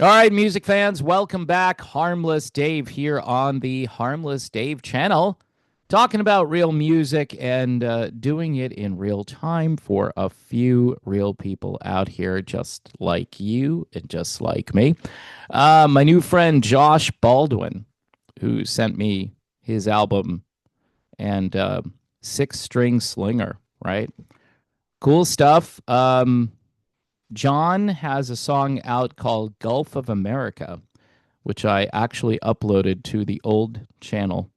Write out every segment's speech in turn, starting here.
All right, music fans, welcome back. Harmless Dave here on the Harmless Dave channel, talking about real music and doing it in real time for a few real people out here, just like you and just like me. My new friend Josh Baldwin, who sent me his album and Six String Slinger, right? Cool stuff. John has a song out called Gulf of America, which I actually uploaded to the old channel.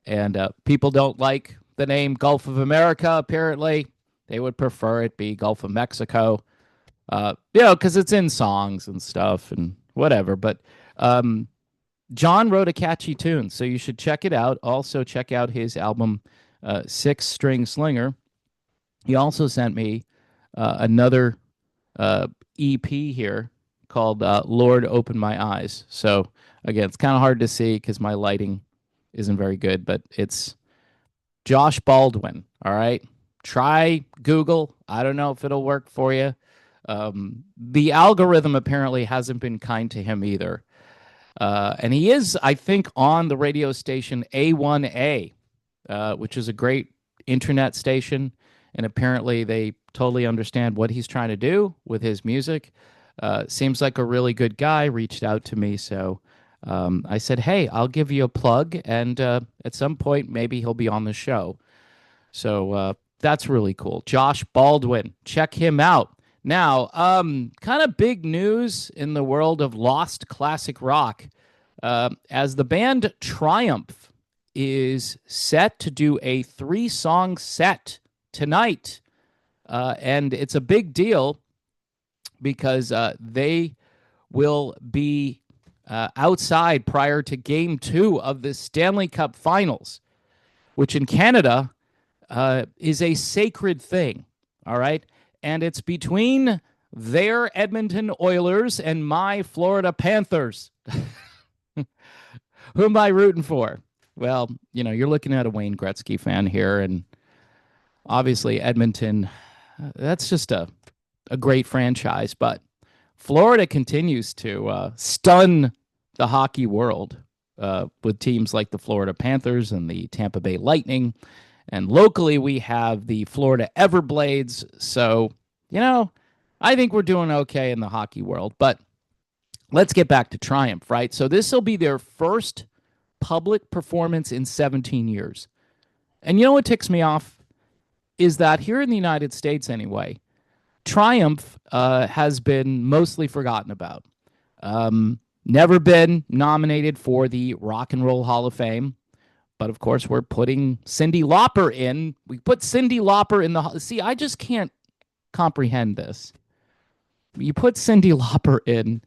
And people don't like the name Gulf of America, apparently. They would prefer it be Gulf of Mexico, because it's in songs and stuff and whatever. But um, John wrote a catchy tune, so you should check it out. Also, check out his album, Six String Slinger. He also sent me another EP here called Lord Open My Eyes. So again, it's kind of hard to see because my lighting isn't very good, but it's Josh Baldwin. All right. Try Google. I don't know if it'll work for you. The algorithm apparently hasn't been kind to him either. And he is, I think, on the radio station A1A, which is a great internet station. And apparently they totally understand what he's trying to do with his music. Seems like a really good guy, reached out to me. So I said, hey, I'll give you a plug. And at some point, maybe he'll be on the show. So that's really cool. Josh Baldwin, check him out. Now, kind of big news in the world of lost classic rock. As the band Triumph is set to do a 3-song set tonight. And it's a big deal because they will be outside prior to game 2 of the Stanley Cup Finals, which in Canada is a sacred thing. All right. And it's between their Edmonton Oilers and my Florida Panthers. Who am I rooting for? Well, you're looking at a Wayne Gretzky fan here, and obviously Edmonton, that's just a great franchise, but Florida continues to stun the hockey world with teams like the Florida Panthers and the Tampa Bay Lightning. And locally, we have the Florida Everblades. So, I think we're doing okay in the hockey world. But let's get back to Triumph, right? So this will be their first public performance in 17 years. And you know what ticks me off? Is that here in the United States anyway, Triumph has been mostly forgotten about. Never been nominated for the Rock and Roll Hall of Fame. But of course, we're putting Cyndi Lauper in. We put Cyndi Lauper in the... See, I just can't comprehend this. You put Cyndi Lauper in.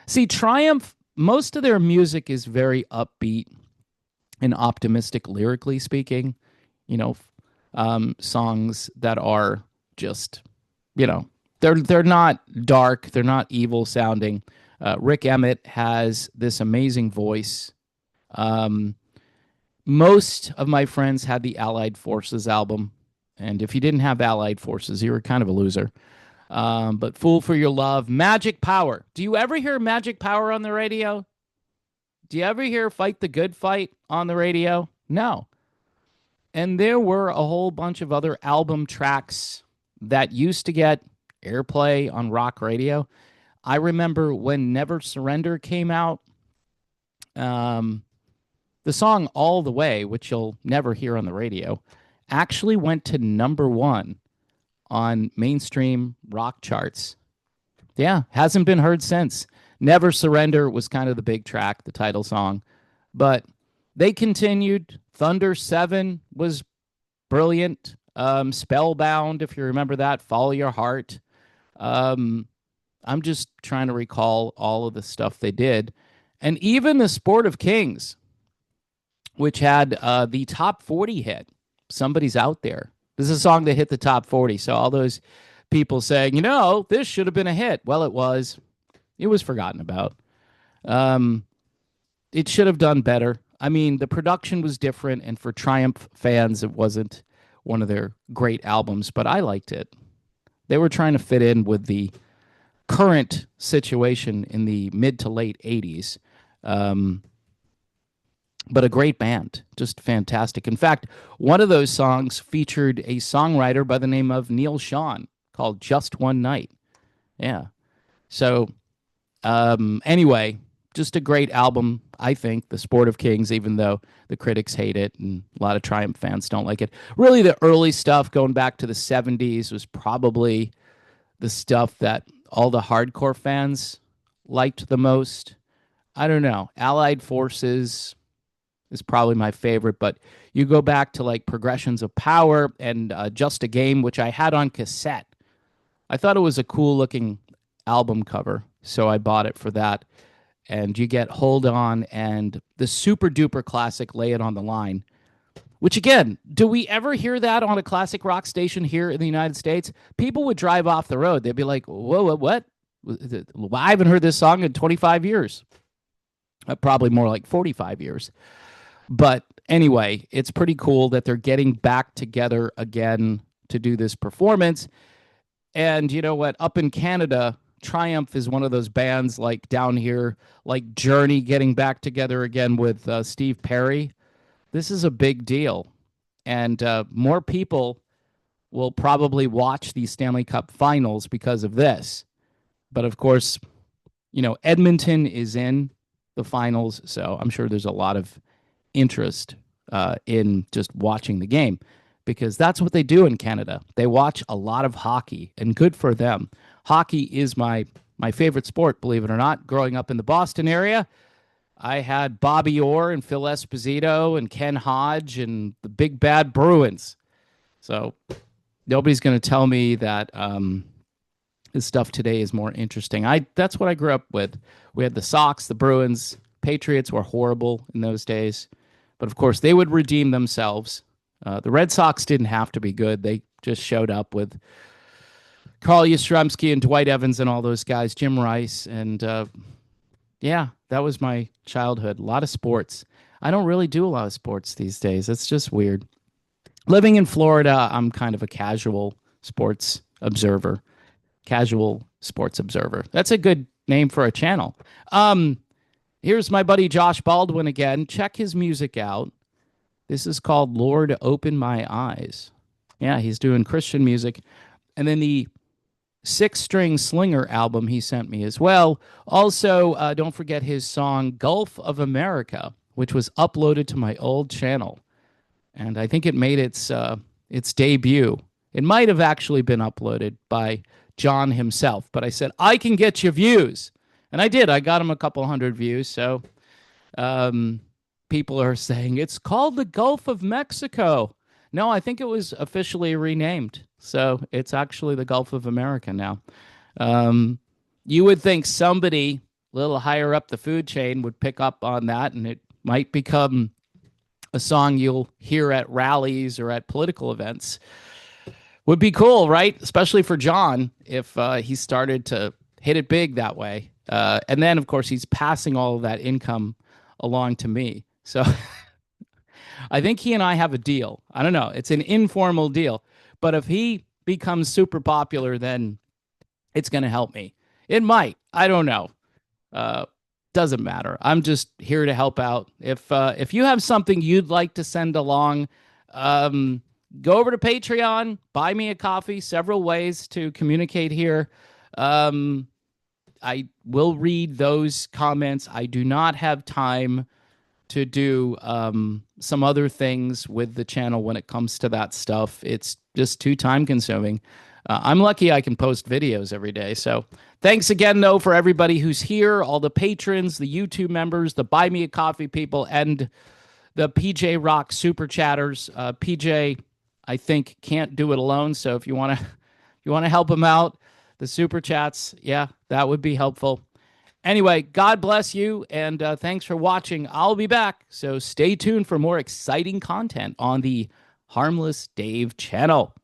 See, Triumph, most of their music is very upbeat and optimistic, lyrically speaking. Songs that are just, they're not dark, they're not evil sounding. Rick Emmett has this amazing voice. Most of my friends had the Allied Forces album, and if you didn't have Allied Forces, you were kind of a loser. But Fool for Your Love, Magic Power. Do you ever hear Magic Power on the radio? Do you ever hear Fight the Good Fight on the radio? No. And there were a whole bunch of other album tracks that used to get airplay on rock radio. I remember when Never Surrender came out, the song All the Way, which you'll never hear on the radio, actually went to #1 on mainstream rock charts. Yeah, hasn't been heard since. Never Surrender was kind of the big track, the title song. But they continued. Thunder 7 was brilliant. Spellbound, if you remember that. Follow Your Heart. I'm just trying to recall all of the stuff they did. And even the Sport of Kings, which had the top 40 hit. Somebody's Out There. This is a song that hit the top 40. So all those people saying, this should have been a hit. Well, it was. It was forgotten about. It should have done better. I mean, the production was different, and for Triumph fans, it wasn't one of their great albums, but I liked it. They were trying to fit in with the current situation in the mid to late 80s. Um, but a great band, just fantastic. In fact, one of those songs featured a songwriter by the name of Neil Sean called Just One Night. Yeah. So, anyway, just a great album, I think, The Sport of Kings, even though the critics hate it and a lot of Triumph fans don't like it. Really, the early stuff going back to the 70s was probably the stuff that all the hardcore fans liked the most. I don't know. Allied Forces is probably my favorite, but you go back to like Progressions of Power and Just a Game, which I had on cassette. I thought it was a cool looking album cover, so I bought it for that. And you get Hold On and the super duper classic Lay It on the Line, which again, do we ever hear that on a classic rock station here in the United States? People would drive off the road. They'd be like, whoa, what? I haven't heard this song in 25 years. Probably more like 45 years. But anyway, it's pretty cool that they're getting back together again to do this performance. And you know what? Up in Canada, Triumph is one of those bands like down here, like Journey getting back together again with Steve Perry. This is a big deal. And more people will probably watch the Stanley Cup finals because of this. But of course, you know, Edmonton is in the finals, so I'm sure there's a lot of interest in just watching the game because that's what they do in Canada. They watch a lot of hockey, and good for them. Hockey is my favorite sport, believe it or not. Growing up in the Boston area, I had Bobby Orr and Phil Esposito and Ken Hodge and the Big Bad Bruins. So nobody's going to tell me that this stuff today is more interesting. That's what I grew up with. We had the Sox, the Bruins. Patriots were horrible in those days. But of course, they would redeem themselves. The Red Sox didn't have to be good. They just showed up with Carl Yastrzemski and Dwight Evans and all those guys, Jim Rice. And yeah, that was my childhood. A lot of sports. I don't really do a lot of sports these days. It's just weird. Living in Florida, I'm kind of a casual sports observer. Casual sports observer. That's a good name for a channel. Here's my buddy Josh Baldwin again. Check his music out. This is called Lord Open My Eyes. Yeah, he's doing Christian music. And then the Six String Slinger album he sent me as well. Also, don't forget his song Gulf of America, which was uploaded to my old channel. And I think it made its debut. It might have actually been uploaded by John himself, but I said, I can get you views. And I did. I got him a couple hundred views. So people are saying it's called the Gulf of Mexico. No, I think it was officially renamed. So it's actually the Gulf of America now. You would think somebody a little higher up the food chain would pick up on that, and it might become a song you'll hear at rallies or at political events. Would be cool, right? Especially for John if he started to hit it big that way. And then, of course, he's passing all of that income along to me. So I think he and I have a deal. I don't know. It's an informal deal. But if he becomes super popular, then it's going to help me. It might. I don't know. Doesn't matter. I'm just here to help out. If you have something you'd like to send along, go over to Patreon, buy me a coffee, several ways to communicate here. I will read those comments. I do not have time to do some other things with the channel when it comes to that stuff. It's just too time consuming. I'm lucky I can post videos every day. So thanks again, though, for everybody who's here, all the patrons, the YouTube members, the Buy Me a Coffee people, and the PJ Rock Super Chatters. PJ, I think, can't do it alone. So if you want to help him out, the Super Chats, yeah, that would be helpful. Anyway, God bless you, and thanks for watching. I'll be back, so stay tuned for more exciting content on the Harmless Dave channel.